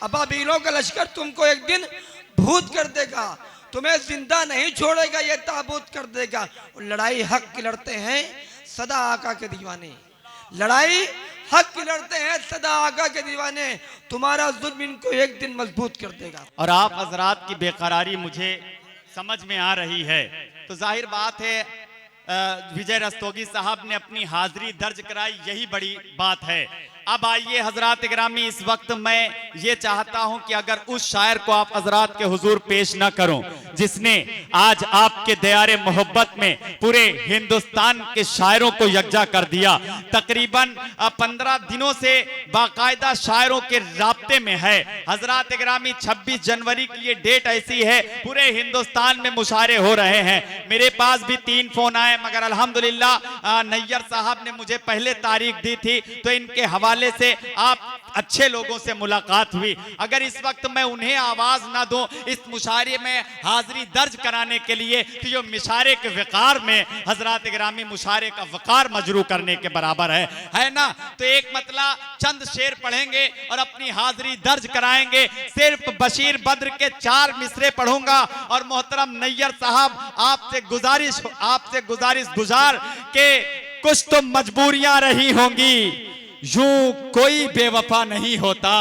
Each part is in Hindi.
अबाबीलों का लश्कर तुमको एक दिन भूत कर देगा, तुम्हें जिंदा नहीं छोड़ेगा, ये ताबूत कर देगा। लड़ाई हक की लड़ते हैं सदा आका के दीवाने, लड़ाई हक की लड़ते हैं सदा आका के दीवाने, तुम्हारा जुल्म इनको एक दिन मजबूत कर देगा। और आप हजरात की बेकरारी मुझे समझ में आ रही है, तो जाहिर बात है विजय रस्तोगी साहब ने अपनी हाजिरी दर्ज कराई, यही बड़ी बात है। अब आइए हजरात गिरामी, इस वक्त मैं ये चाहता हूं कि अगर उस शायर को आप हजरात के हुजूर पेश न करूं जिसने आज आपके दयारे मोहब्बत में पूरे हिंदुस्तान के शायरों को यकजा कर दिया, तकरीबन 15 दिनों से बाकायदा शायरों के राब्ते में है। हजरात गिरामी 26 जनवरी की ये डेट ऐसी है, पूरे हिंदुस्तान में मुशायरे हो रहे हैं। मेरे पास भी 3 फोन आए, मगर अल्हम्दुलिल्लाह नैयर साहब ने मुझे पहले तारीख दी थी, तो इनके हवाले से आप अच्छे लोगों से मुलाकात हुई। अगर इस वक्त मैं उन्हें आवाज ना दूं इस मुशायरे में हाजिरी दर्ज कराने के लिए, तो जो मुशायरे के वकार में हजरात गिरामी मुशायरे का वकार मजरू करने के बराबर है ना। तो एक मतलब चंद शेर पढ़ेंगे और अपनी हाजिरी दर्ज कराएंगे। सिर्फ बशीर बद्र के 4 मिसरे पढ़ूंगा और मोहतरम नैयर साहब आपसे गुजारिश गुजार के कुछ तो मजबूरियां रही होंगी, यूं कोई बेवफा नहीं होता,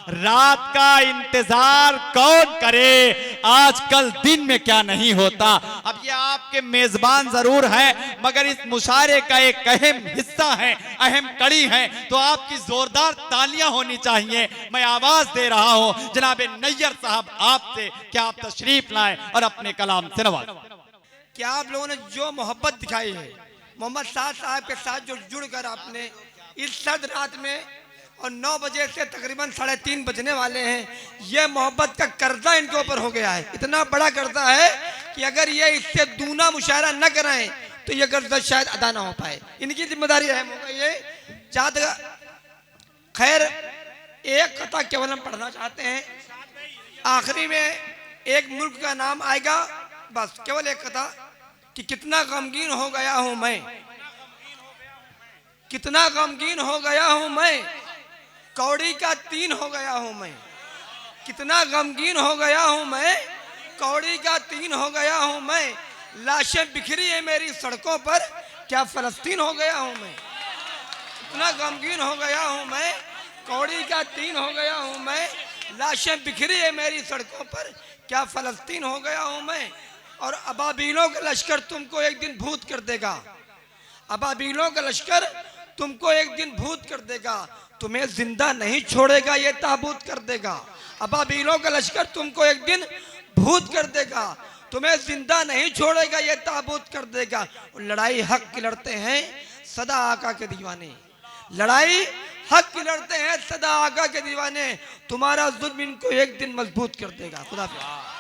रात का इंतजार कौन करे, आजकल दिन में क्या नहीं होता। अब ये आपके मेजबान जरूर है, मगर इस मुशायरे का एक अहम हिस्सा है, अहम कड़ी है, तो आपकी जोरदार तालियां होनी चाहिए। मैं आवाज दे रहा हूं जनाबे नैयर साहब आपसे, क्या आप तशरीफ लाएं और अपने कलाम से नवाजें। क्या आप लोगों ने जो मोहब्बत दिखाई है मोहम्मद साद साहब के साथ, जो जुड़कर आपने इस सर्द रात में, और 9 बजे से तकरीबन 3:30 बजने वाले हैं, यह मोहब्बत का कर्जा इनके ऊपर हो गया है। इतना बड़ा कर्जा है कि अगर ये इससे दूना मुशायरा न कराएं तो यह कर्जा शायद अदा ना हो पाए। इनकी जिम्मेदारी है ये चाहते। खैर, एक कथा केवल हम पढ़ना चाहते हैं, आखिरी में एक मुल्क का नाम आएगा, बस केवल एक कथा कि कितना गमगीन हो गया हूं मैं, कितना गमगीन हो गया हूं मैं, कौड़ी का 3 हो गया हूं मैं, कितना गमगीन हो गया हूं मैं, कौड़ी का 3 हो गया हूं मैं, लाशें बिखरी है मेरी सड़कों पर, क्या फलस्तीन हो गया हूं मैं। कितना गमगीन हो गया हूं मैं, कौड़ी का 3 हो गया हूं मैं, लाशें बिखरी है मेरी सड़कों पर, क्या फलस्तीन हो गया हूं मैं। और अबाबीलों का लश्कर तुमको एक दिन भूत कर देगा, अबाबीलों का लश्कर तुमको एक दिन भूत कर देगा, तुम्हें जिंदा नहीं छोड़ेगा, ये ताबूत कर देगा। अबाबीलों का लश्कर तुमको एक दिन भूत कर देगा, तुम्हें जिंदा नहीं छोड़ेगा, ये ताबूत कर देगा। लड़ाई हक की लड़ते हैं सदा आका के दीवाने, लड़ाई हक की लड़ते हैं सदा आका के दीवाने, तुम्हारा जुल्म इनको एक दिन मजबूत कर देगा। खुदा हाफिज़।